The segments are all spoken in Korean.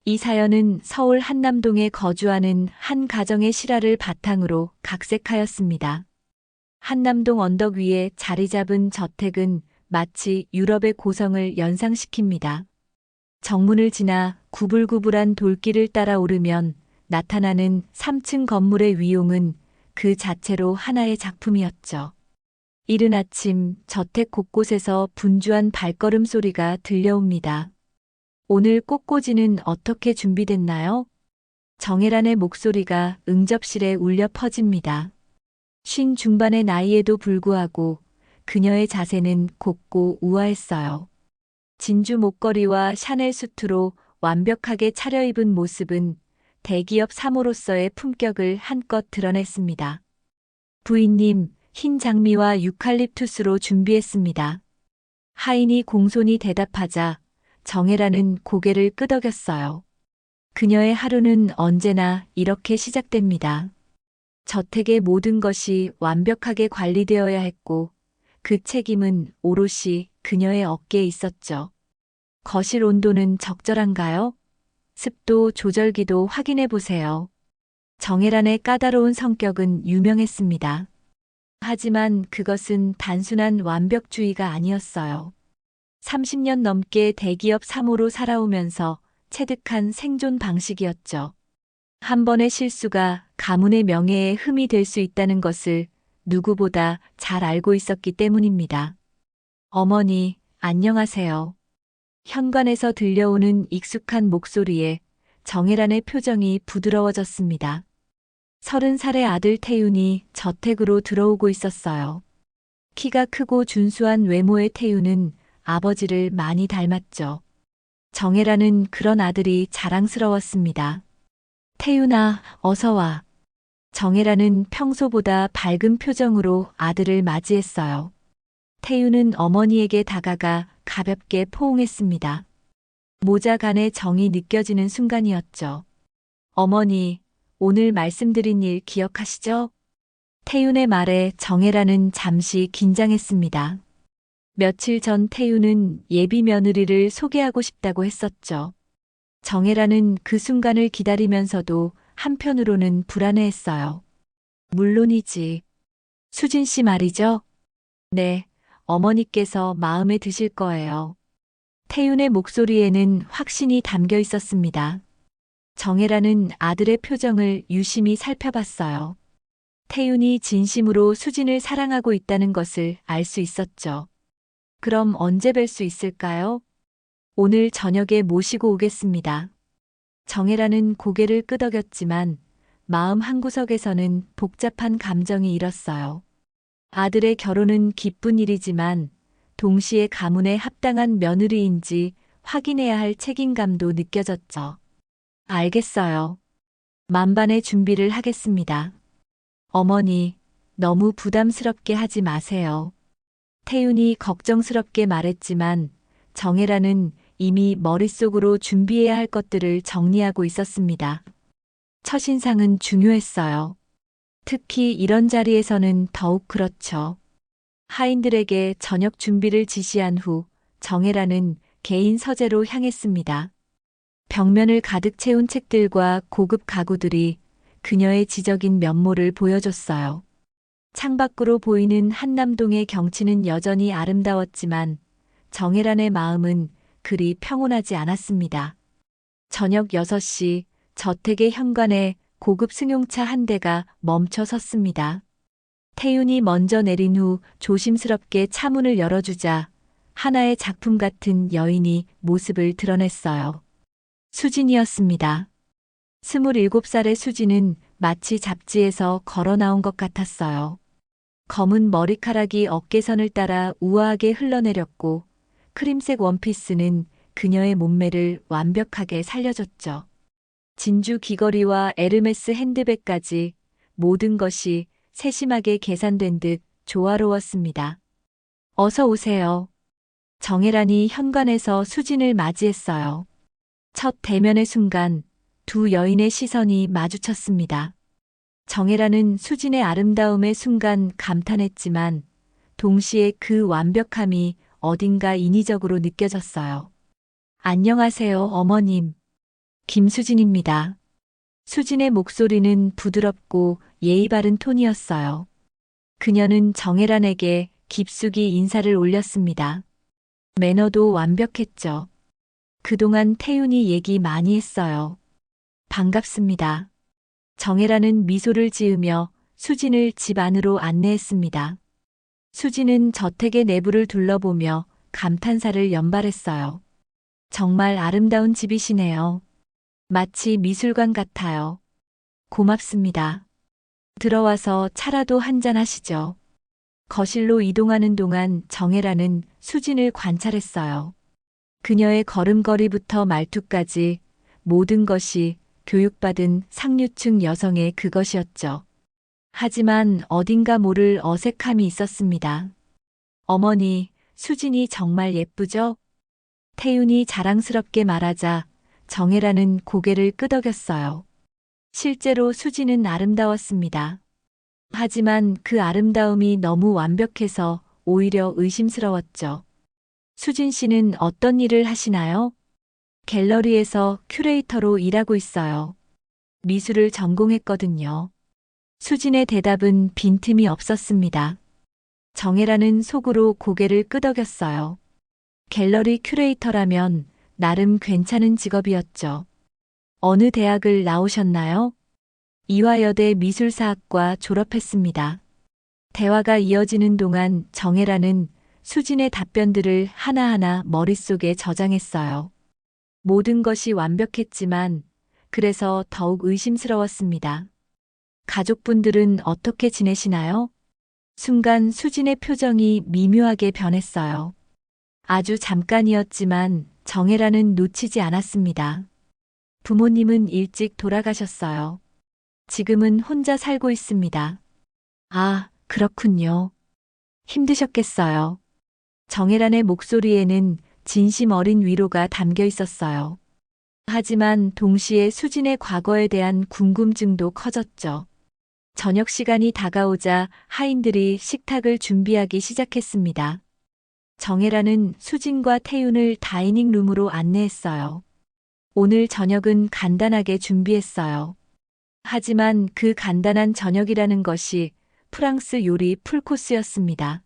이 사연은 서울 한남동에 거주하는 한 가정의 실화를 바탕으로 각색하였습니다. 한남동 언덕 위에 자리 잡은 저택은 마치 유럽의 고성을 연상시킵니다. 정문을 지나 구불구불한 돌길을 따라 오르면 나타나는 3층 건물의 위용은 그 자체로 하나의 작품이었죠. 이른 아침 저택 곳곳에서 분주한 발걸음 소리가 들려옵니다. 오늘 꽃꽂이는 어떻게 준비됐나요? 정혜란의 목소리가 응접실에 울려 퍼집니다. 쉰 중반의 나이에도 불구하고 그녀의 자세는 곱고 우아했어요. 진주 목걸이와 샤넬 수트로 완벽하게 차려입은 모습은 대기업 사모로서의 품격을 한껏 드러냈습니다. 부인님, 흰 장미와 유칼립투스로 준비했습니다. 하인이 공손히 대답하자 정혜란은 고개를 끄덕였어요. 그녀의 하루는 언제나 이렇게 시작됩니다. 저택의 모든 것이 완벽하게 관리되어야 했고 그 책임은 오롯이 그녀의 어깨에 있었죠. 거실 온도는 적절한가요? 습도 조절기도 확인해 보세요. 정혜란의 까다로운 성격은 유명했습니다. 하지만 그것은 단순한 완벽주의가 아니었어요. 30년 넘게 대기업 사모로 살아오면서 체득한 생존 방식이었죠. 한 번의 실수가 가문의 명예에 흠이 될 수 있다는 것을 누구보다 잘 알고 있었기 때문입니다. 어머니, 안녕하세요. 현관에서 들려오는 익숙한 목소리에 정혜란의 표정이 부드러워졌습니다. 30살의 아들 태윤이 저택으로 들어오고 있었어요. 키가 크고 준수한 외모의 태윤은 아버지를 많이 닮았죠. 정혜란은 그런 아들이 자랑스러웠습니다. 태윤아, 어서 와. 정혜란은 평소보다 밝은 표정으로 아들을 맞이했어요. 태윤은 어머니에게 다가가 가볍게 포옹했습니다. 모자 간의 정이 느껴지는 순간이었죠. 어머니, 오늘 말씀드린 일 기억하시죠? 태윤의 말에 정혜란은 잠시 긴장했습니다. 며칠 전 태윤은 예비 며느리를 소개하고 싶다고 했었죠. 정혜란은 그 순간을 기다리면서도 한편으로는 불안해했어요. 물론이지. 수진 씨 말이죠? 네, 어머니께서 마음에 드실 거예요. 태윤의 목소리에는 확신이 담겨 있었습니다. 정혜란은 아들의 표정을 유심히 살펴봤어요. 태윤이 진심으로 수진을 사랑하고 있다는 것을 알 수 있었죠. 그럼 언제 뵐 수 있을까요? 오늘 저녁에 모시고 오겠습니다. 정혜란은 고개를 끄덕였지만 마음 한구석에서는 복잡한 감정이 일었어요. 아들의 결혼은 기쁜 일이지만 동시에 가문에 합당한 며느리인지 확인해야 할 책임감도 느껴졌죠. 알겠어요. 만반의 준비를 하겠습니다. 어머니, 너무 부담스럽게 하지 마세요. 태윤이 걱정스럽게 말했지만 정혜란은 이미 머릿속으로 준비해야 할 것들을 정리하고 있었습니다. 첫인상은 중요했어요. 특히 이런 자리에서는 더욱 그렇죠. 하인들에게 저녁 준비를 지시한 후 정혜란은 개인 서재로 향했습니다. 벽면을 가득 채운 책들과 고급 가구들이 그녀의 지적인 면모를 보여줬어요. 창밖으로 보이는 한남동의 경치는 여전히 아름다웠지만 정혜란의 마음은 그리 평온하지 않았습니다. 저녁 6시 저택의 현관에 고급 승용차 한 대가 멈춰 섰습니다. 태윤이 먼저 내린 후 조심스럽게 차문을 열어주자 하나의 작품 같은 여인이 모습을 드러냈어요. 수진이었습니다. 27살의 수진은 마치 잡지에서 걸어 나온 것 같았어요. 검은 머리카락이 어깨선을 따라 우아하게 흘러내렸고 크림색 원피스는 그녀의 몸매를 완벽하게 살려줬죠. 진주 귀걸이와 에르메스 핸드백까지 모든 것이 세심하게 계산된 듯 조화로웠습니다. 어서 오세요. 정혜란이 현관에서 수진을 맞이했어요. 첫 대면의 순간 두 여인의 시선이 마주쳤습니다. 정혜란은 수진의 아름다움의 순간 감탄했지만 동시에 그 완벽함이 어딘가 인위적으로 느껴졌어요. 안녕하세요, 어머님. 김수진입니다. 수진의 목소리는 부드럽고 예의 바른 톤이었어요. 그녀는 정혜란에게 깊숙이 인사를 올렸습니다. 매너도 완벽했죠. 그동안 태윤이 얘기 많이 했어요. 반갑습니다. 정혜란은 미소를 지으며 수진을 집 안으로 안내했습니다. 수진은 저택의 내부를 둘러보며 감탄사를 연발했어요. 정말 아름다운 집이시네요. 마치 미술관 같아요. 고맙습니다. 들어와서 차라도 한잔 하시죠. 거실로 이동하는 동안 정혜란은 수진을 관찰했어요. 그녀의 걸음걸이부터 말투까지 모든 것이 교육받은 상류층 여성의 그것이었죠. 하지만 어딘가 모를 어색함이 있었습니다. 어머니, 수진이 정말 예쁘죠? 태윤이 자랑스럽게 말하자 정혜란은 고개를 끄덕였어요. 실제로 수진은 아름다웠습니다. 하지만 그 아름다움이 너무 완벽해서 오히려 의심스러웠죠. 수진 씨는 어떤 일을 하시나요? 갤러리에서 큐레이터로 일하고 있어요. 미술을 전공했거든요. 수진의 대답은 빈틈이 없었습니다. 정혜라는 속으로 고개를 끄덕였어요. 갤러리 큐레이터라면 나름 괜찮은 직업이었죠. 어느 대학을 나오셨나요? 이화여대 미술사학과 졸업했습니다. 대화가 이어지는 동안 정혜라는 수진의 답변들을 하나하나 머릿속에 저장했어요. 모든 것이 완벽했지만 그래서 더욱 의심스러웠습니다. 가족분들은 어떻게 지내시나요? 순간 수진의 표정이 미묘하게 변했어요. 아주 잠깐이었지만 정혜라는 놓치지 않았습니다. 부모님은 일찍 돌아가셨어요. 지금은 혼자 살고 있습니다. 아, 그렇군요. 힘드셨겠어요. 정혜란의 목소리에는 진심 어린 위로가 담겨 있었어요. 하지만 동시에 수진의 과거에 대한 궁금증도 커졌죠. 저녁 시간이 다가오자 하인들이 식탁을 준비하기 시작했습니다. 정혜란은 수진과 태윤을 다이닝 룸으로 안내했어요. 오늘 저녁은 간단하게 준비했어요. 하지만 그 간단한 저녁이라는 것이 프랑스 요리 풀코스였습니다.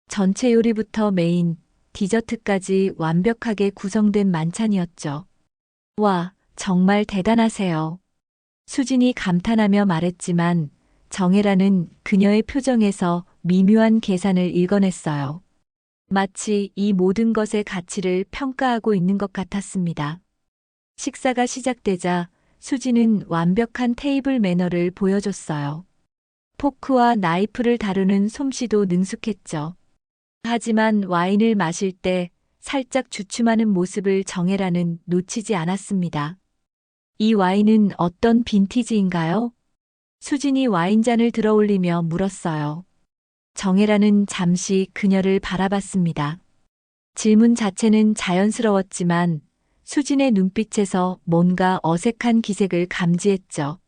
전체 요리부터 메인, 디저트까지 완벽하게 구성된 만찬이었죠. 와, 정말 대단하세요. 수진이 감탄하며 말했지만 정혜라는 그녀의 표정에서 미묘한 계산을 읽어냈어요. 마치 이 모든 것의 가치를 평가하고 있는 것 같았습니다. 식사가 시작되자 수진은 완벽한 테이블 매너를 보여줬어요. 포크와 나이프를 다루는 솜씨도 능숙했죠. 하지만 와인을 마실 때 살짝 주춤하는 모습을 정혜라는 놓치지 않았습니다. 이 와인은 어떤 빈티지인가요? 수진이 와인잔을 들어 올리며 물었어요. 정혜라는 잠시 그녀를 바라봤습니다. 질문 자체는 자연스러웠지만 수진의 눈빛에서 뭔가 어색한 기색을 감지했죠.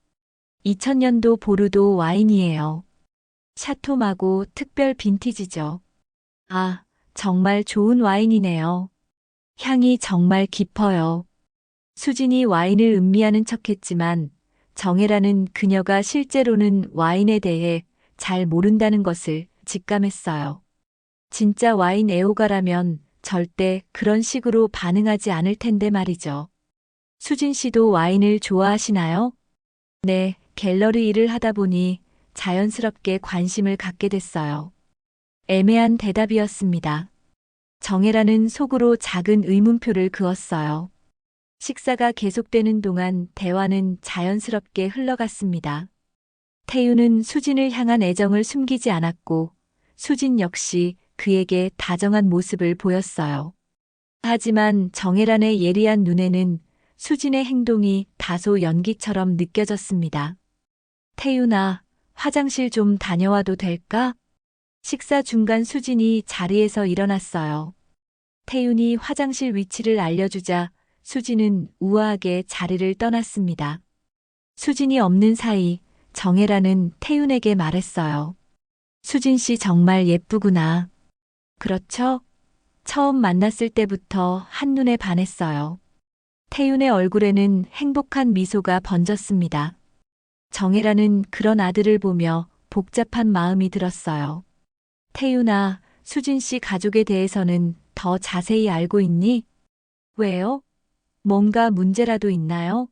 2000년도 보르도 와인이에요. 샤토마고 특별 빈티지죠. 아, 정말 좋은 와인이네요. 향이 정말 깊어요. 수진이 와인을 음미하는 척했지만 정혜라는 그녀가 실제로는 와인에 대해 잘 모른다는 것을 직감했어요. 진짜 와인 애호가라면 절대 그런 식으로 반응하지 않을 텐데 말이죠. 수진 씨도 와인을 좋아하시나요? 네, 갤러리 일을 하다 보니 자연스럽게 관심을 갖게 됐어요. 애매한 대답이었습니다. 정혜라는 속으로 작은 의문표를 그었어요. 식사가 계속되는 동안 대화는 자연스럽게 흘러갔습니다. 태윤은 수진을 향한 애정을 숨기지 않았고 수진 역시 그에게 다정한 모습을 보였어요. 하지만 정혜란의 예리한 눈에는 수진의 행동이 다소 연기처럼 느껴졌습니다. 태윤아, 화장실 좀 다녀와도 될까? 식사 중간 수진이 자리에서 일어났어요. 태윤이 화장실 위치를 알려주자 수진은 우아하게 자리를 떠났습니다. 수진이 없는 사이 정혜라는 태윤에게 말했어요. 수진 씨 정말 예쁘구나. 그렇죠? 처음 만났을 때부터 한눈에 반했어요. 태윤의 얼굴에는 행복한 미소가 번졌습니다. 정혜라는 그런 아들을 보며 복잡한 마음이 들었어요. 태윤아, 수진 씨 가족에 대해서는 더 자세히 알고 있니? 왜요? 뭔가 문제라도 있나요?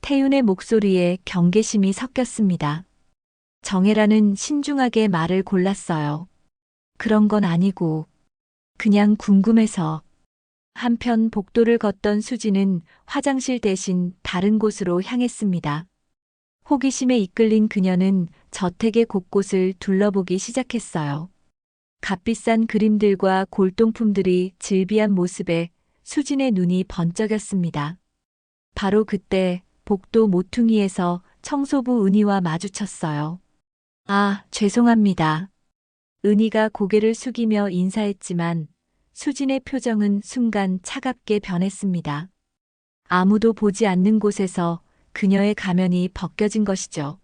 태윤의 목소리에 경계심이 섞였습니다. 정혜라는 신중하게 말을 골랐어요. 그런 건 아니고, 그냥 궁금해서. 한편 복도를 걷던 수지는 화장실 대신 다른 곳으로 향했습니다. 호기심에 이끌린 그녀는 저택의 곳곳을 둘러보기 시작했어요. 값비싼 그림들과 골동품들이 즐비한 모습에 수진의 눈이 번쩍였습니다. 바로 그때 복도 모퉁이에서 청소부 은희와 마주쳤어요. 아, 죄송합니다. 은희가 고개를 숙이며 인사했지만 수진의 표정은 순간 차갑게 변했습니다. 아무도 보지 않는 곳에서 그녀의 가면이 벗겨진 것이죠.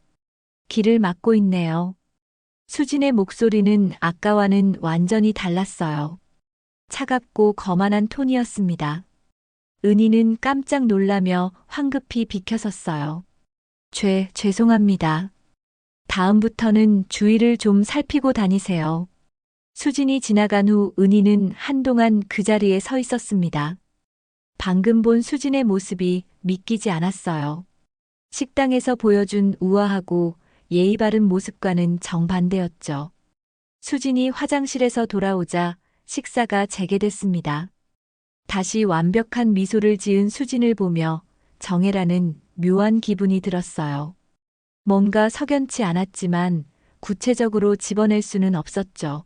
길을 막고 있네요. 수진의 목소리는 아까와는 완전히 달랐어요. 차갑고 거만한 톤이었습니다. 은희는 깜짝 놀라며 황급히 비켜섰어요. 죄송합니다. 다음부터는 주의를 좀 살피고 다니세요. 수진이 지나간 후 은희는 한동안 그 자리에 서 있었습니다. 방금 본 수진의 모습이 믿기지 않았어요. 식당에서 보여준 우아하고 예의 바른 모습과는 정반대였죠. 수진이 화장실에서 돌아오자 식사가 재개됐습니다. 다시 완벽한 미소를 지은 수진을 보며 정혜라는 묘한 기분이 들었어요. 뭔가 석연치 않았지만 구체적으로 집어낼 수는 없었죠.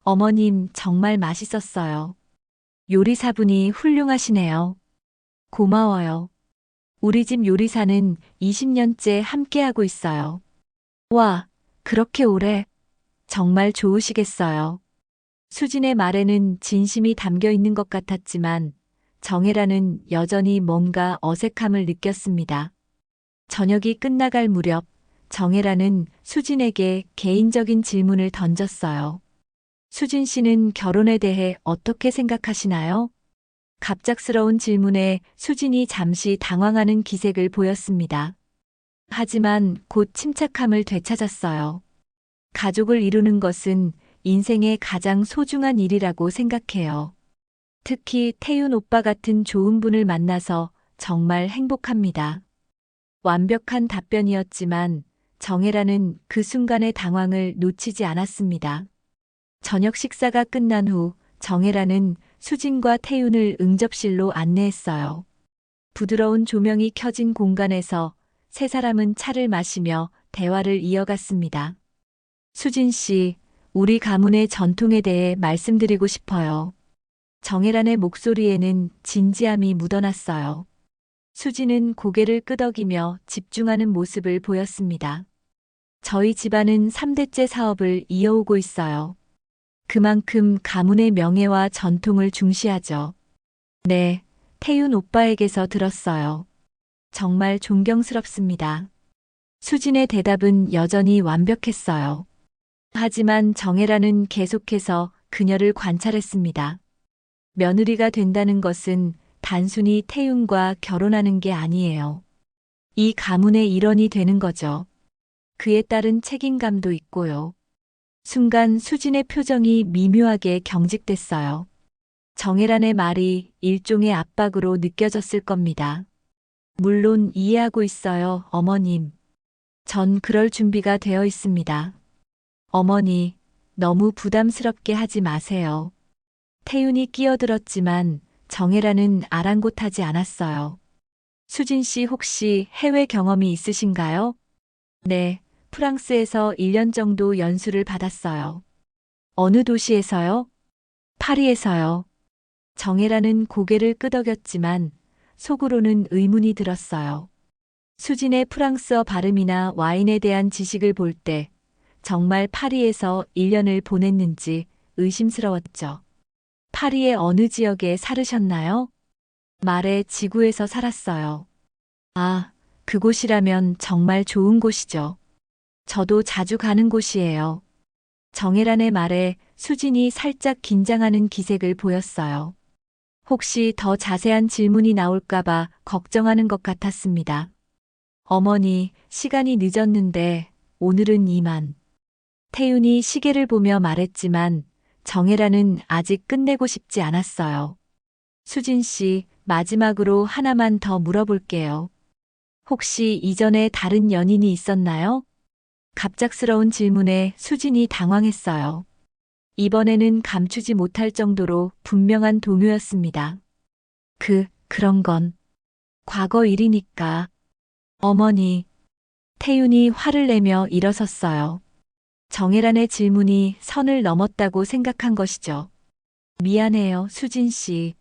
어머님 정말 맛있었어요. 요리사분이 훌륭하시네요. 고마워요. 우리 집 요리사는 20년째 함께하고 있어요. 와, 그렇게 오래? 정말 좋으시겠어요. 수진의 말에는 진심이 담겨 있는 것 같았지만 정혜라는 여전히 뭔가 어색함을 느꼈습니다. 저녁이 끝나갈 무렵 정혜라는 수진에게 개인적인 질문을 던졌어요. 수진 씨는 결혼에 대해 어떻게 생각하시나요? 갑작스러운 질문에 수진이 잠시 당황하는 기색을 보였습니다. 하지만 곧 침착함을 되찾았어요. 가족을 이루는 것은 인생의 가장 소중한 일이라고 생각해요. 특히 태윤 오빠 같은 좋은 분을 만나서 정말 행복합니다. 완벽한 답변이었지만 정혜라는 그 순간의 당황을 놓치지 않았습니다. 저녁 식사가 끝난 후 정혜라는 수진과 태윤을 응접실로 안내했어요. 부드러운 조명이 켜진 공간에서 세 사람은 차를 마시며 대화를 이어갔습니다. 수진 씨, 우리 가문의 전통에 대해 말씀드리고 싶어요. 정혜란의 목소리에는 진지함이 묻어났어요. 수진은 고개를 끄덕이며 집중하는 모습을 보였습니다. 저희 집안은 3대째 사업을 이어오고 있어요. 그만큼 가문의 명예와 전통을 중시하죠. 네, 태윤 오빠에게서 들었어요. 정말 존경스럽습니다. 수진의 대답은 여전히 완벽했어요. 하지만 정혜라는 계속해서 그녀를 관찰했습니다. 며느리가 된다는 것은 단순히 태윤과 결혼하는 게 아니에요. 이 가문의 일원이 되는 거죠. 그에 따른 책임감도 있고요. 순간 수진의 표정이 미묘하게 경직됐어요. 정혜란의 말이 일종의 압박으로 느껴졌을 겁니다. 물론 이해하고 있어요, 어머님. 전 그럴 준비가 되어 있습니다. 어머니, 너무 부담스럽게 하지 마세요. 태윤이 끼어들었지만 정혜란은 아랑곳하지 않았어요. 수진 씨 혹시 해외 경험이 있으신가요? 네, 프랑스에서 1년 정도 연수를 받았어요. 어느 도시에서요? 파리에서요. 정혜라는 고개를 끄덕였지만 속으로는 의문이 들었어요. 수진의 프랑스어 발음이나 와인에 대한 지식을 볼 때 정말 파리에서 1년을 보냈는지 의심스러웠죠. 파리의 어느 지역에 살으셨나요? 말에 지구에서 살았어요. 아, 그곳이라면 정말 좋은 곳이죠. 저도 자주 가는 곳이에요. 정혜란의 말에 수진이 살짝 긴장하는 기색을 보였어요. 혹시 더 자세한 질문이 나올까봐 걱정하는 것 같았습니다. 어머니, 시간이 늦었는데 오늘은 이만. 태윤이 시계를 보며 말했지만 정혜라는 아직 끝내고 싶지 않았어요. 수진 씨, 마지막으로 하나만 더 물어볼게요. 혹시 이전에 다른 연인이 있었나요? 갑작스러운 질문에 수진이 당황했어요. 이번에는 감추지 못할 정도로 분명한 동요였습니다. 그런 건 과거 일이니까. 어머니, 태윤이 화를 내며 일어섰어요. 정혜란의 질문이 선을 넘었다고 생각한 것이죠. 미안해요, 수진 씨.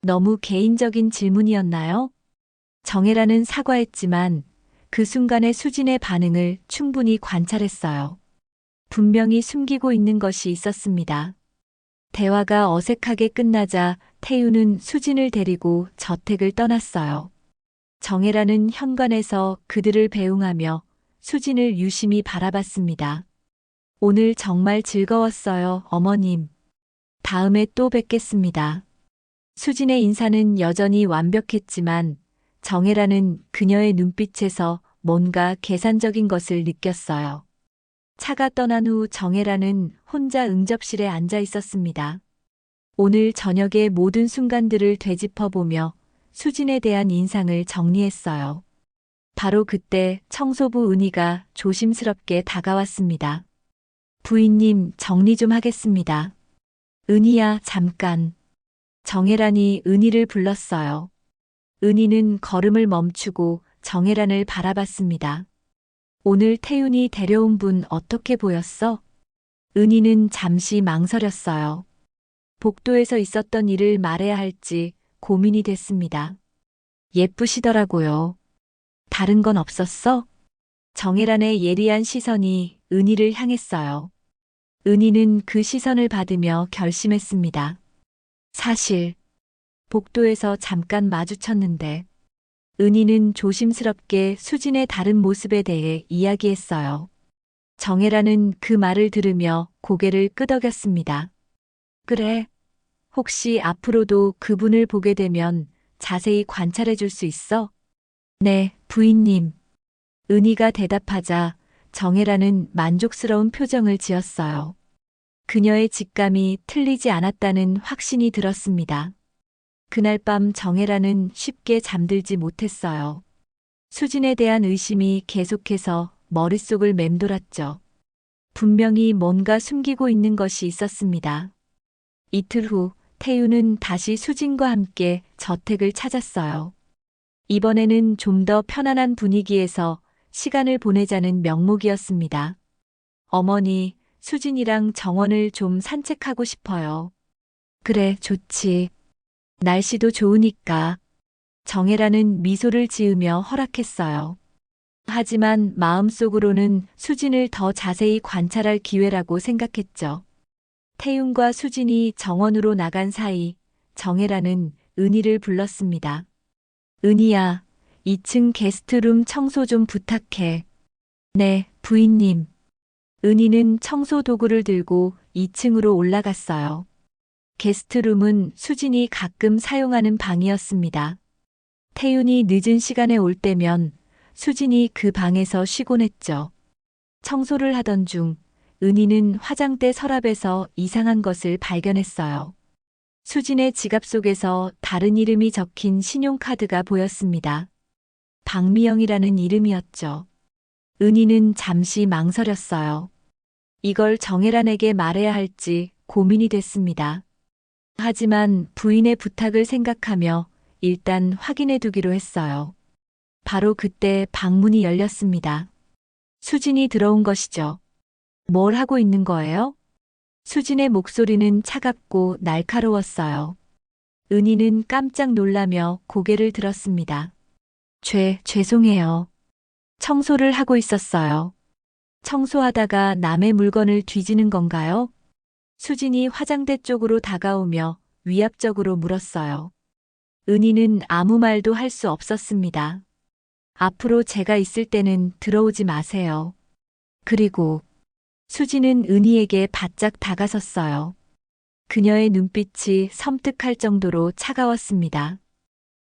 너무 개인적인 질문이었나요? 정혜란은 사과했지만 그 순간의 수진의 반응을 충분히 관찰했어요. 분명히 숨기고 있는 것이 있었습니다. 대화가 어색하게 끝나자 태윤은 수진을 데리고 저택을 떠났어요. 정혜란은 현관에서 그들을 배웅하며 수진을 유심히 바라봤습니다. 오늘 정말 즐거웠어요, 어머님. 다음에 또 뵙겠습니다. 수진의 인사는 여전히 완벽했지만 정혜란은 그녀의 눈빛에서 뭔가 계산적인 것을 느꼈어요. 차가 떠난 후 정혜란은 혼자 응접실에 앉아 있었습니다. 오늘 저녁의 모든 순간들을 되짚어보며 수진에 대한 인상을 정리했어요. 바로 그때 청소부 은희가 조심스럽게 다가왔습니다. 부인님, 정리 좀 하겠습니다. 은희야, 잠깐. 정혜란이 은희를 불렀어요. 은희는 걸음을 멈추고 정혜란을 바라봤습니다. 오늘 태윤이 데려온 분 어떻게 보였어? 은희는 잠시 망설였어요. 복도에서 있었던 일을 말해야 할지 고민이 됐습니다. 예쁘시더라고요. 다른 건 없었어? 정혜란의 예리한 시선이 은희를 향했어요. 은희는 그 시선을 받으며 결심했습니다. 사실, 복도에서 잠깐 마주쳤는데, 은희는 조심스럽게 수진의 다른 모습에 대해 이야기했어요. 정혜란은 그 말을 들으며 고개를 끄덕였습니다. 그래, 혹시 앞으로도 그분을 보게 되면 자세히 관찰해 줄 수 있어? 네, 부인님. 은희가 대답하자 정혜란은 만족스러운 표정을 지었어요. 그녀의 직감이 틀리지 않았다는 확신이 들었습니다. 그날 밤 정혜란은 쉽게 잠들지 못했어요. 수진에 대한 의심이 계속해서 머릿속을 맴돌았죠. 분명히 뭔가 숨기고 있는 것이 있었습니다. 이틀 후 태윤은 다시 수진과 함께 저택을 찾았어요. 이번에는 좀 더 편안한 분위기에서 시간을 보내자는 명목이었습니다. 어머니, 수진이랑 정원을 좀 산책하고 싶어요. 그래, 좋지. 날씨도 좋으니까. 정혜라는 미소를 지으며 허락했어요. 하지만 마음속으로는 수진을 더 자세히 관찰할 기회라고 생각했죠. 태윤과 수진이 정원으로 나간 사이 정혜라는 은희를 불렀습니다. 은희야, 2층 게스트룸 청소 좀 부탁해. 네, 부인님. 은희는 청소 도구를 들고 2층으로 올라갔어요. 게스트룸은 수진이 가끔 사용하는 방이었습니다. 태윤이 늦은 시간에 올 때면 수진이 그 방에서 쉬곤 했죠. 청소를 하던 중 은희는 화장대 서랍에서 이상한 것을 발견했어요. 수진의 지갑 속에서 다른 이름이 적힌 신용카드가 보였습니다. 박미영이라는 이름이었죠. 은희는 잠시 망설였어요. 이걸 정혜란에게 말해야 할지 고민이 됐습니다. 하지만 부인의 부탁을 생각하며 일단 확인해 두기로 했어요. 바로 그때 방문이 열렸습니다. 수진이 들어온 것이죠. 뭘 하고 있는 거예요? 수진의 목소리는 차갑고 날카로웠어요. 은희는 깜짝 놀라며 고개를 들었습니다. 죄송해요. 청소를 하고 있었어요. 청소하다가 남의 물건을 뒤지는 건가요? 수진이 화장대 쪽으로 다가오며 위압적으로 물었어요. 은희는 아무 말도 할 수 없었습니다. 앞으로 제가 있을 때는 들어오지 마세요. 그리고 수진은 은희에게 바짝 다가섰어요. 그녀의 눈빛이 섬뜩할 정도로 차가웠습니다.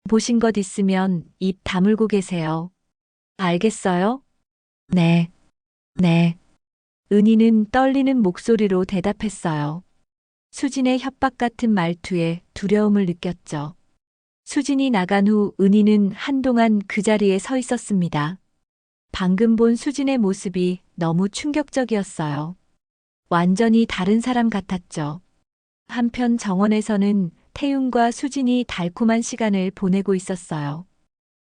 보신 것 있으면 입 다물고 계세요. 알겠어요? 네, 네. 은희는 떨리는 목소리로 대답했어요. 수진의 협박 같은 말투에 두려움을 느꼈죠. 수진이 나간 후 은희는 한동안 그 자리에 서 있었습니다. 방금 본 수진의 모습이 너무 충격적이었어요. 완전히 다른 사람 같았죠. 한편 정원에서는 태윤과 수진이 달콤한 시간을 보내고 있었어요.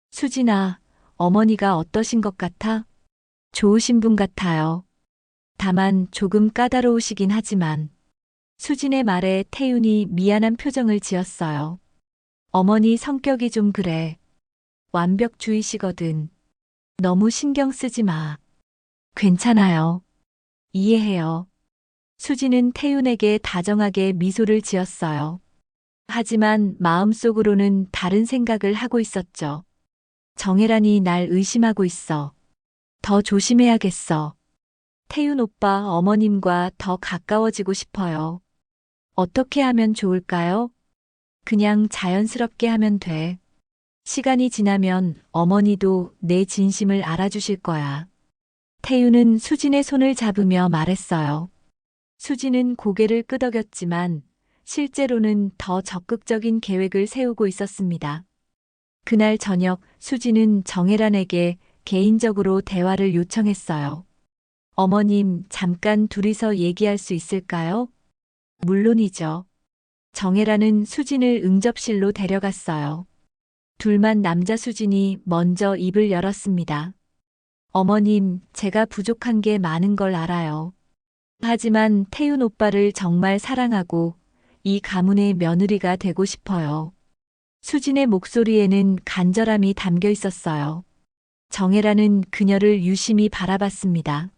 수진아, 어머니가 어떠신 것 같아? 좋으신 분 같아요. 다만 조금 까다로우시긴 하지만. 수진의 말에 태윤이 미안한 표정을 지었어요. 어머니 성격이 좀 그래. 완벽주의시거든. 너무 신경 쓰지 마. 괜찮아요. 이해해요. 수진은 태윤에게 다정하게 미소를 지었어요. 하지만 마음속으로는 다른 생각을 하고 있었죠. 정혜란이 날 의심하고 있어. 더 조심해야겠어. 태윤 오빠 어머님과 더 가까워지고 싶어요. 어떻게 하면 좋을까요? 그냥 자연스럽게 하면 돼. 시간이 지나면 어머니도 내 진심을 알아주실 거야. 태윤은 수진의 손을 잡으며 말했어요. 수진은 고개를 끄덕였지만 실제로는 더 적극적인 계획을 세우고 있었습니다. 그날 저녁 수진은 정혜란에게 개인적으로 대화를 요청했어요. 어머님, 잠깐 둘이서 얘기할 수 있을까요? 물론이죠. 정혜란은 수진을 응접실로 데려갔어요. 둘만 남자 수진이 먼저 입을 열었습니다. 어머님, 제가 부족한 게 많은 걸 알아요. 하지만 태윤 오빠를 정말 사랑하고 이 가문의 며느리가 되고 싶어요. 수진의 목소리에는 간절함이 담겨 있었어요. 정혜라는 그녀를 유심히 바라봤습니다.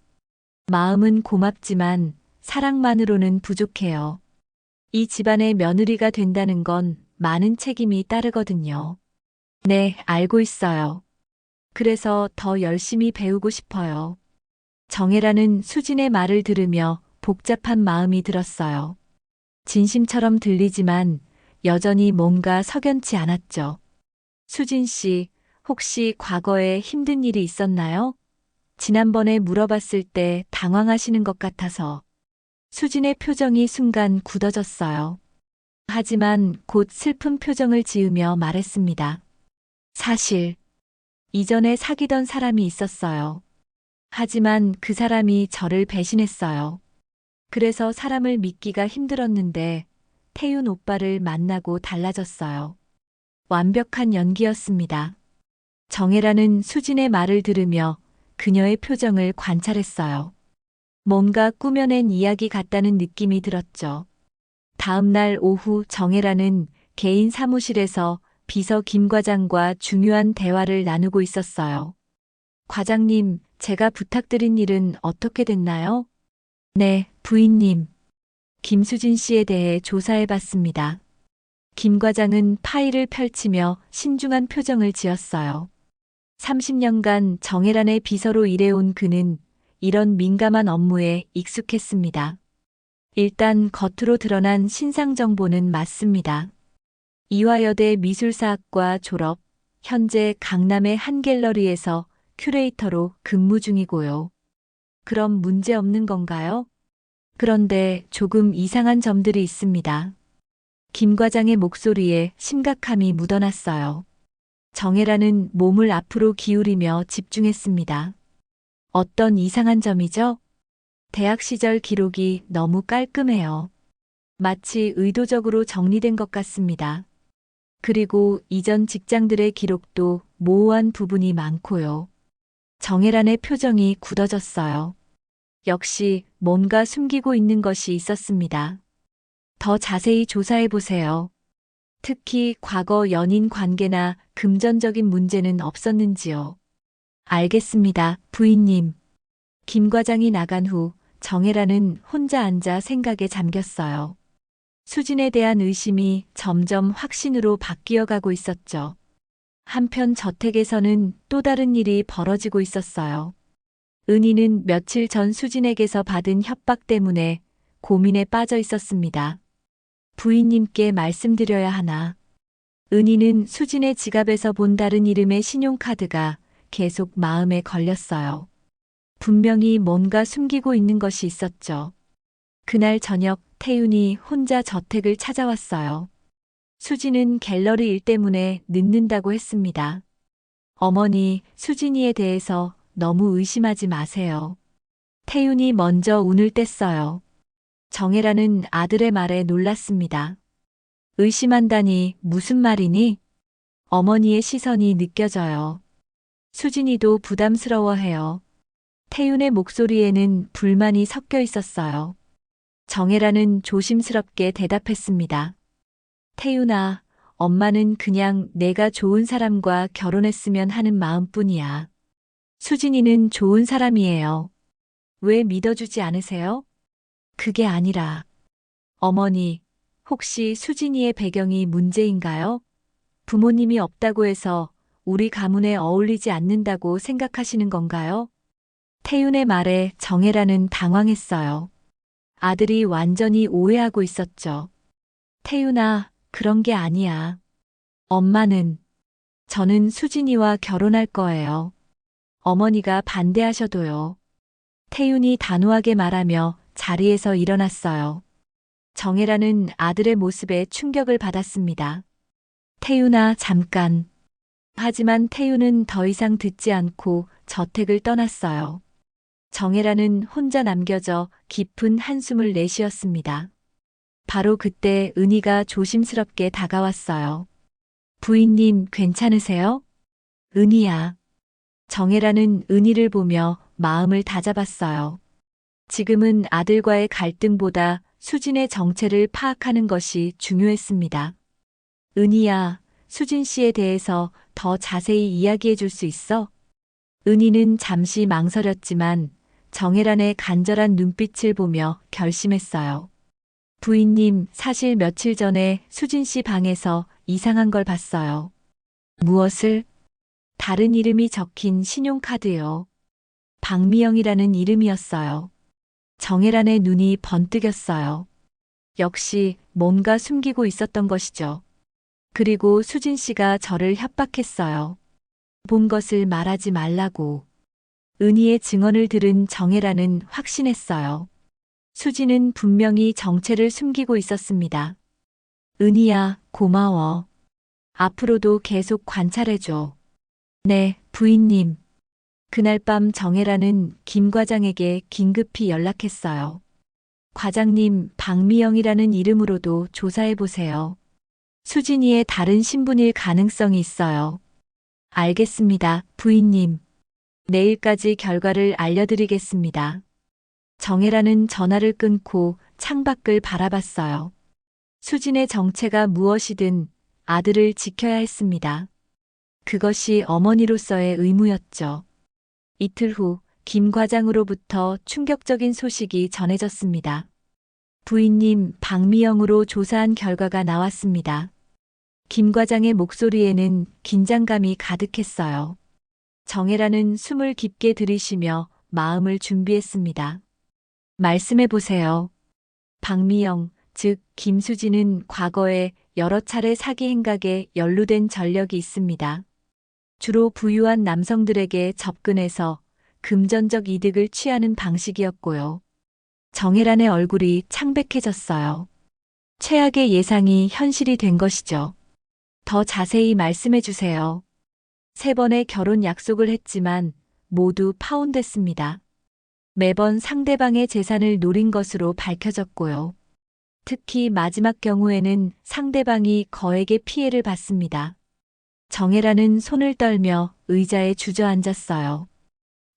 마음은 고맙지만 사랑만으로는 부족해요. 이 집안의 며느리가 된다는 건 많은 책임이 따르거든요. 네, 알고 있어요. 그래서 더 열심히 배우고 싶어요. 정혜라는 수진의 말을 들으며 복잡한 마음이 들었어요. 진심처럼 들리지만 여전히 뭔가 석연치 않았죠. 수진 씨, 혹시 과거에 힘든 일이 있었나요? 지난번에 물어봤을 때 당황하시는 것 같아서. 수진의 표정이 순간 굳어졌어요. 하지만 곧 슬픈 표정을 지으며 말했습니다. 사실, 이전에 사귀던 사람이 있었어요. 하지만 그 사람이 저를 배신했어요. 그래서 사람을 믿기가 힘들었는데 태윤 오빠를 만나고 달라졌어요. 완벽한 연기였습니다. 정혜라는 수진의 말을 들으며 그녀의 표정을 관찰했어요. 뭔가 꾸며낸 이야기 같다는 느낌이 들었죠. 다음 날 오후 정혜라는 개인 사무실에서 비서 김 과장과 중요한 대화를 나누고 있었어요. 과장님, 제가 부탁드린 일은 어떻게 됐나요? 네, 부인님. 김수진 씨에 대해 조사해 봤습니다. 김 과장은 파일을 펼치며 신중한 표정을 지었어요. 30년간 정혜란의 비서로 일해온 그는 이런 민감한 업무에 익숙했습니다. 일단 겉으로 드러난 신상 정보는 맞습니다. 이화여대 미술사학과 졸업, 현재 강남의 한 갤러리에서 큐레이터로 근무 중이고요. 그럼 문제 없는 건가요? 그런데 조금 이상한 점들이 있습니다. 김 과장의 목소리에 심각함이 묻어났어요. 정혜라는 몸을 앞으로 기울이며 집중했습니다. 어떤 이상한 점이죠? 대학 시절 기록이 너무 깔끔해요. 마치 의도적으로 정리된 것 같습니다. 그리고 이전 직장들의 기록도 모호한 부분이 많고요. 정혜란의 표정이 굳어졌어요. 역시 뭔가 숨기고 있는 것이 있었습니다. 더 자세히 조사해 보세요. 특히 과거 연인 관계나 금전적인 문제는 없었는지요. 알겠습니다, 부인님. 김 과장이 나간 후 정혜라는 혼자 앉아 생각에 잠겼어요. 수진에 대한 의심이 점점 확신으로 바뀌어 가고 있었죠. 한편 저택에서는 또 다른 일이 벌어지고 있었어요. 은희는 며칠 전 수진에게서 받은 협박 때문에 고민에 빠져 있었습니다. 부인님께 말씀드려야 하나. 은희는 수진의 지갑에서 본 다른 이름의 신용카드가 계속 마음에 걸렸어요. 분명히 뭔가 숨기고 있는 것이 있었죠. 그날 저녁 태윤이 혼자 저택을 찾아왔어요. 수진은 갤러리 일 때문에 늦는다고 했습니다. 어머니, 수진이에 대해서 너무 의심하지 마세요. 태윤이 먼저 운을 뗐어요. 정혜라는 아들의 말에 놀랐습니다. 의심한다니 무슨 말이니? 어머니의 시선이 느껴져요. 수진이도 부담스러워해요. 태윤의 목소리에는 불만이 섞여 있었어요. 정혜라는 조심스럽게 대답했습니다. 태윤아, 엄마는 그냥 내가 좋은 사람과 결혼했으면 하는 마음뿐이야. 수진이는 좋은 사람이에요. 왜 믿어주지 않으세요? 그게 아니라, 어머니, 혹시 수진이의 배경이 문제인가요? 부모님이 없다고 해서 우리 가문에 어울리지 않는다고 생각하시는 건가요? 태윤의 말에 정혜라는 당황했어요. 아들이 완전히 오해하고 있었죠. 태윤아, 그런 게 아니야. 저는 수진이와 결혼할 거예요. 어머니가 반대하셔도요. 태윤이 단호하게 말하며 자리에서 일어났어요. 정혜라는 아들의 모습에 충격을 받았습니다. 태윤아, 잠깐. 하지만 태윤은 더 이상 듣지 않고 저택을 떠났어요. 정혜라는 혼자 남겨져 깊은 한숨을 내쉬었습니다. 바로 그때 은희가 조심스럽게 다가왔어요. 부인님, 괜찮으세요? 은희야. 정혜라는 은희를 보며 마음을 다잡았어요. 지금은 아들과의 갈등보다 수진의 정체를 파악하는 것이 중요했습니다. 은희야, 수진 씨에 대해서 더 자세히 이야기해 줄 수 있어? 은희는 잠시 망설였지만 정혜란의 간절한 눈빛을 보며 결심했어요. 부인님, 사실 며칠 전에 수진 씨 방에서 이상한 걸 봤어요. 무엇을? 다른 이름이 적힌 신용카드요. 박미영이라는 이름이었어요. 정혜란의 눈이 번뜩였어요. 역시 뭔가 숨기고 있었던 것이죠. 그리고 수진 씨가 저를 협박했어요. 본 것을 말하지 말라고. 은희의 증언을 들은 정혜란은 확신했어요. 수진은 분명히 정체를 숨기고 있었습니다. 은희야, 고마워. 앞으로도 계속 관찰해줘. 네, 부인님. 그날 밤 정혜란은 김 과장에게 긴급히 연락했어요. 과장님, 박미영이라는 이름으로도 조사해보세요. 수진이의 다른 신분일 가능성이 있어요. 알겠습니다, 부인님. 내일까지 결과를 알려드리겠습니다. 정혜라는 전화를 끊고 창밖을 바라봤어요. 수진의 정체가 무엇이든 아들을 지켜야 했습니다. 그것이 어머니로서의 의무였죠. 이틀 후 김 과장으로부터 충격적인 소식이 전해졌습니다. 부인님, 박미영으로 조사한 결과가 나왔습니다. 김 과장의 목소리에는 긴장감이 가득했어요. 정혜라는 숨을 깊게 들이쉬며 마음을 준비했습니다. 말씀해 보세요. 박미영, 즉 김수진은 과거에 여러 차례 사기 행각에 연루된 전력이 있습니다. 주로 부유한 남성들에게 접근해서 금전적 이득을 취하는 방식이었고요. 정혜란의 얼굴이 창백해졌어요. 최악의 예상이 현실이 된 것이죠. 더 자세히 말씀해 주세요. 3번의 결혼 약속을 했지만 모두 파혼됐습니다. 매번 상대방의 재산을 노린 것으로 밝혀졌고요. 특히 마지막 경우에는 상대방이 거액의 피해를 받습니다. 정혜라는 손을 떨며 의자에 주저앉았어요.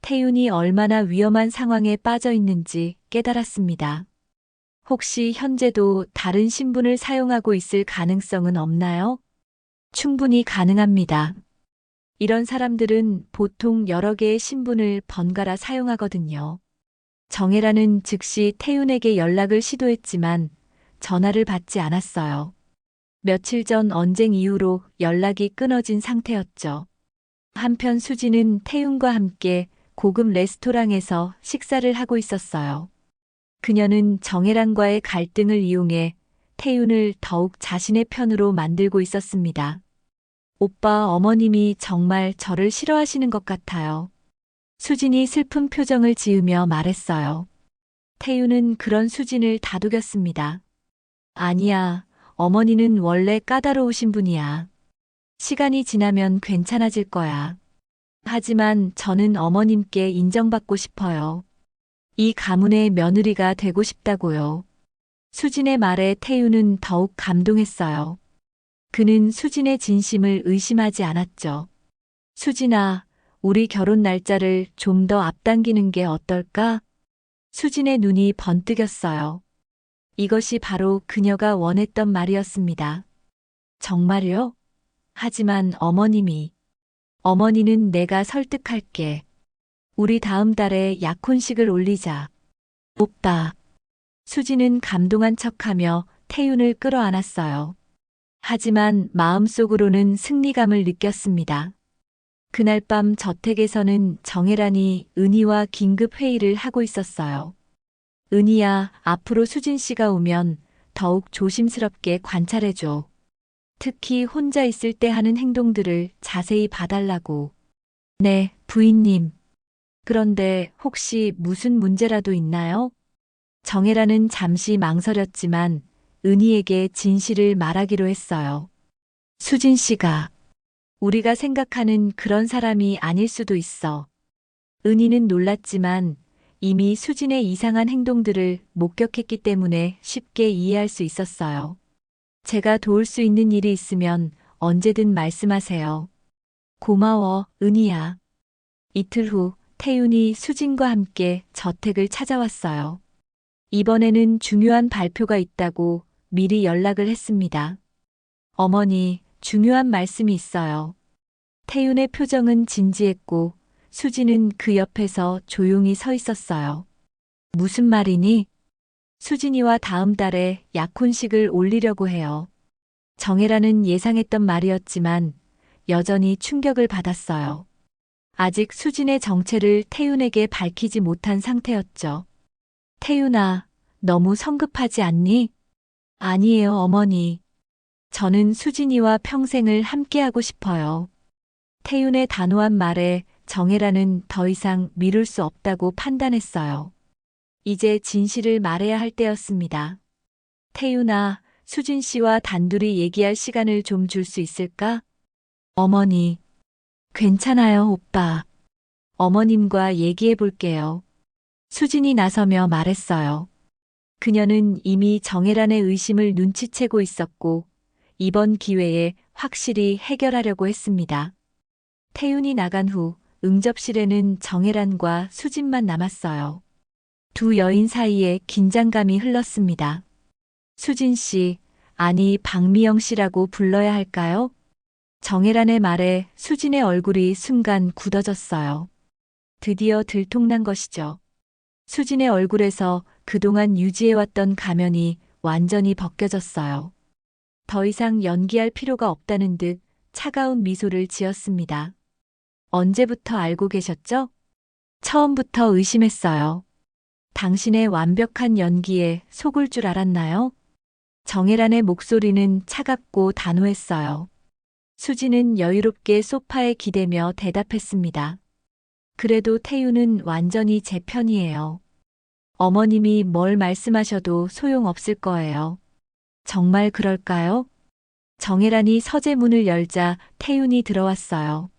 태윤이 얼마나 위험한 상황에 빠져 있는지 깨달았습니다. 혹시 현재도 다른 신분을 사용하고 있을 가능성은 없나요? 충분히 가능합니다. 이런 사람들은 보통 여러 개의 신분을 번갈아 사용하거든요. 정혜라는 즉시 태윤에게 연락을 시도했지만 전화를 받지 않았어요. 며칠 전 언쟁 이후로 연락이 끊어진 상태였죠. 한편 수지는 태윤과 함께 고급 레스토랑에서 식사를 하고 있었어요. 그녀는 정혜란과의 갈등을 이용해 태윤을 더욱 자신의 편으로 만들고 있었습니다. 오빠, 어머님이 정말 저를 싫어하시는 것 같아요. 수진이 슬픈 표정을 지으며 말했어요. 태윤은 그런 수진을 다독였습니다. 아니야, 어머니는 원래 까다로우신 분이야. 시간이 지나면 괜찮아질 거야. 하지만 저는 어머님께 인정받고 싶어요. 이 가문의 며느리가 되고 싶다고요. 수진의 말에 태윤은 더욱 감동했어요. 그는 수진의 진심을 의심하지 않았죠. 수진아, 우리 결혼 날짜를 좀 더 앞당기는 게 어떨까? 수진의 눈이 번뜩였어요. 이것이 바로 그녀가 원했던 말이었습니다. 정말요? 하지만 어머니는 내가 설득할게. 우리 다음 달에 약혼식을 올리자. 오빠. 수진은 감동한 척하며 태윤을 끌어안았어요. 하지만 마음속으로는 승리감을 느꼈습니다. 그날 밤 저택에서는 정혜란이 은희와 긴급 회의를 하고 있었어요. 은희야, 앞으로 수진 씨가 오면 더욱 조심스럽게 관찰해줘. 특히 혼자 있을 때 하는 행동들을 자세히 봐달라고. 네, 부인님. 그런데 혹시 무슨 문제라도 있나요? 정혜란은 잠시 망설였지만 은희에게 진실을 말하기로 했어요. 수진 씨가 우리가 생각하는 그런 사람이 아닐 수도 있어. 은희는 놀랐지만 이미 수진의 이상한 행동들을 목격했기 때문에 쉽게 이해할 수 있었어요. 제가 도울 수 있는 일이 있으면 언제든 말씀하세요. 고마워, 은희야. 이틀 후 태윤이 수진과 함께 저택을 찾아왔어요. 이번에는 중요한 발표가 있다고 미리 연락을 했습니다. 어머니, 중요한 말씀이 있어요. 태윤의 표정은 진지했고 수진은 그 옆에서 조용히 서 있었어요. 무슨 말이니? 수진이와 다음 달에 약혼식을 올리려고 해요. 정혜라는 예상했던 말이었지만 여전히 충격을 받았어요. 아직 수진의 정체를 태윤에게 밝히지 못한 상태였죠. 태윤아, 너무 성급하지 않니? 아니에요, 어머니. 저는 수진이와 평생을 함께하고 싶어요. 태윤의 단호한 말에 정혜라는 더 이상 미룰 수 없다고 판단했어요. 이제 진실을 말해야 할 때였습니다. 태윤아, 수진 씨와 단둘이 얘기할 시간을 좀 줄 수 있을까? 어머니. 괜찮아요, 오빠. 어머님과 얘기해 볼게요. 수진이 나서며 말했어요. 그녀는 이미 정혜란의 의심을 눈치채고 있었고 이번 기회에 확실히 해결하려고 했습니다. 태윤이 나간 후 응접실에는 정혜란과 수진만 남았어요. 두 여인 사이에 긴장감이 흘렀습니다. 수진 씨, 아니 박미영 씨라고 불러야 할까요? 정혜란의 말에 수진의 얼굴이 순간 굳어졌어요. 드디어 들통난 것이죠. 수진의 얼굴에서 그동안 유지해왔던 가면이 완전히 벗겨졌어요. 더 이상 연기할 필요가 없다는 듯 차가운 미소를 지었습니다. 언제부터 알고 계셨죠? 처음부터 의심했어요. 당신의 완벽한 연기에 속을 줄 알았나요? 정혜란의 목소리는 차갑고 단호했어요. 수지는 여유롭게 소파에 기대며 대답했습니다. 그래도 태윤은 완전히 제 편이에요. 어머님이 뭘 말씀하셔도 소용없을 거예요. 정말 그럴까요? 정혜란이 서재문을 열자 태윤이 들어왔어요.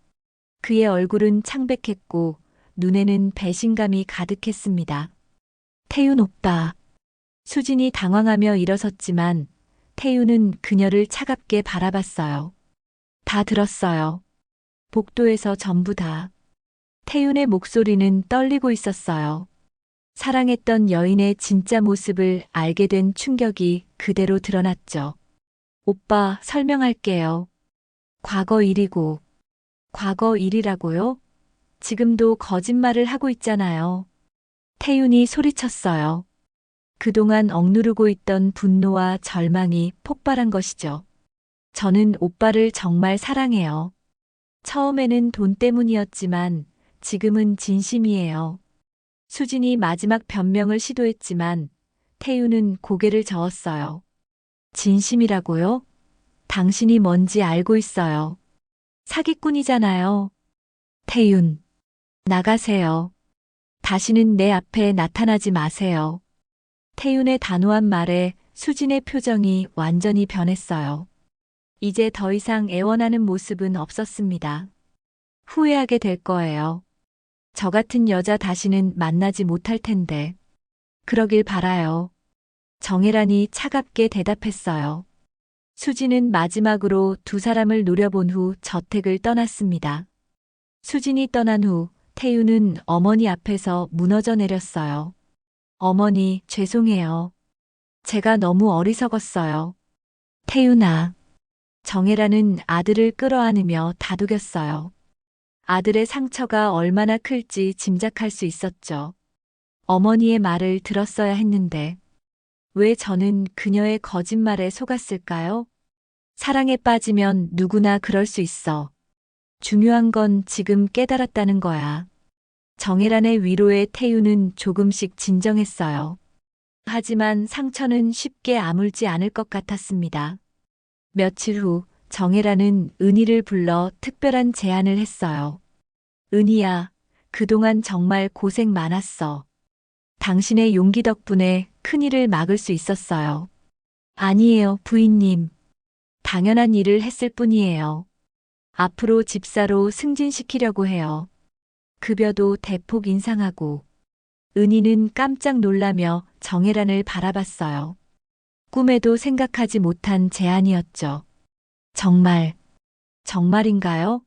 그의 얼굴은 창백했고 눈에는 배신감이 가득했습니다. 태윤 오빠. 수진이 당황하며 일어섰지만 태윤은 그녀를 차갑게 바라봤어요. 다 들었어요. 복도에서 전부 다. 태윤의 목소리는 떨리고 있었어요. 사랑했던 여인의 진짜 모습을 알게 된 충격이 그대로 드러났죠. 오빠, 설명할게요. 과거 일이고. 과거 일이라고요? 지금도 거짓말을 하고 있잖아요. 태윤이 소리쳤어요. 그동안 억누르고 있던 분노와 절망이 폭발한 것이죠. 저는 오빠를 정말 사랑해요. 처음에는 돈 때문이었지만 지금은 진심이에요. 수진이 마지막 변명을 시도했지만 태윤은 고개를 저었어요. 진심이라고요? 당신이 뭔지 알고 있어요. 사기꾼이잖아요. 태윤, 나가세요. 다시는 내 앞에 나타나지 마세요. 태윤의 단호한 말에 수진의 표정이 완전히 변했어요. 이제 더 이상 애원하는 모습은 없었습니다. 후회하게 될 거예요. 저 같은 여자 다시는 만나지 못할 텐데. 그러길 바라요. 정혜란이 차갑게 대답했어요. 수진은 마지막으로 두 사람을 노려본 후 저택을 떠났습니다. 수진이 떠난 후 태윤은 어머니 앞에서 무너져 내렸어요. 어머니, 죄송해요. 제가 너무 어리석었어요. 태윤아. 정혜란은 아들을 끌어안으며 다독였어요. 아들의 상처가 얼마나 클지 짐작할 수 있었죠. 어머니의 말을 들었어야 했는데 왜 저는 그녀의 거짓말에 속았을까요? 사랑에 빠지면 누구나 그럴 수 있어. 중요한 건 지금 깨달았다는 거야. 정혜란의 위로에 태윤은 조금씩 진정했어요. 하지만 상처는 쉽게 아물지 않을 것 같았습니다. 며칠 후 정혜란은 은희를 불러 특별한 제안을 했어요. 은희야, 그동안 정말 고생 많았어. 당신의 용기 덕분에 큰일을 막을 수 있었어요. 아니에요, 부인님. 당연한 일을 했을 뿐이에요. 앞으로 집사로 승진시키려고 해요. 급여도 대폭 인상하고. 은희는 깜짝 놀라며 정혜란을 바라봤어요. 꿈에도 생각하지 못한 제안이었죠. 정말인가요?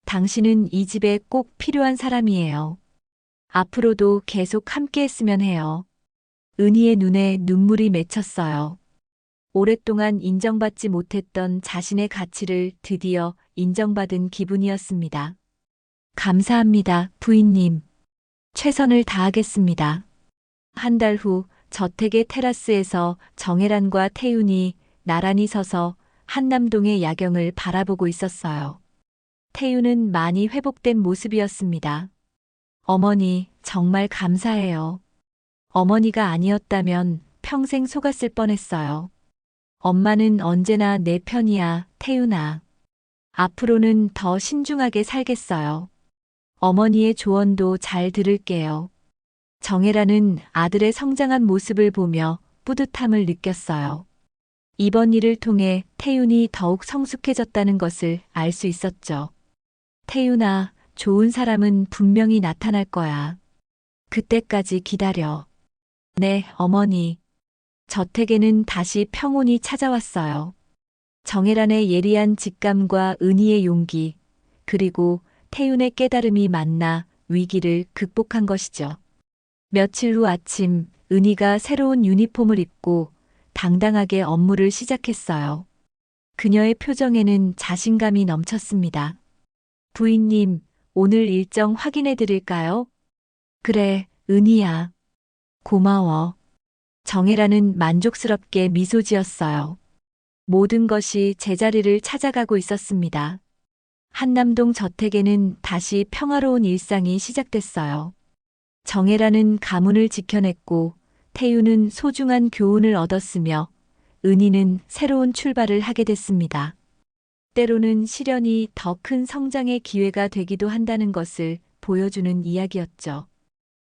당신은 이 집에 꼭 필요한 사람이에요. 앞으로도 계속 함께 했으면 해요. 은희의 눈에 눈물이 맺혔어요. 오랫동안 인정받지 못했던 자신의 가치를 드디어 인정받은 기분이었습니다. 감사합니다, 부인님. 최선을 다하겠습니다. 한 달 후 저택의 테라스에서 정혜란과 태윤이 나란히 서서 한남동의 야경을 바라보고 있었어요. 태윤은 많이 회복된 모습이었습니다. 어머니, 정말 감사해요. 어머니가 아니었다면 평생 속았을 뻔했어요. 엄마는 언제나 내 편이야, 태윤아. 앞으로는 더 신중하게 살겠어요. 어머니의 조언도 잘 들을게요. 정혜란은 아들의 성장한 모습을 보며 뿌듯함을 느꼈어요. 이번 일을 통해 태윤이 더욱 성숙해졌다는 것을 알 수 있었죠. 태윤아, 좋은 사람은 분명히 나타날 거야. 그때까지 기다려. 네, 어머니. 저택에는 다시 평온이 찾아왔어요. 정혜란의 예리한 직감과 은희의 용기, 그리고 태윤의 깨달음이 만나 위기를 극복한 것이죠. 며칠 후 아침, 은희가 새로운 유니폼을 입고 당당하게 업무를 시작했어요. 그녀의 표정에는 자신감이 넘쳤습니다. 부인님, 오늘 일정 확인해 드릴까요? 그래, 은희야. 고마워. 정혜란은 만족스럽게 미소 지었어요. 모든 것이 제자리를 찾아가고 있었습니다. 한남동 저택에는 다시 평화로운 일상이 시작됐어요. 정혜란은 가문을 지켜냈고 태윤은 소중한 교훈을 얻었으며 은희는 새로운 출발을 하게 됐습니다. 때로는 시련이 더 큰 성장의 기회가 되기도 한다는 것을 보여주는 이야기였죠.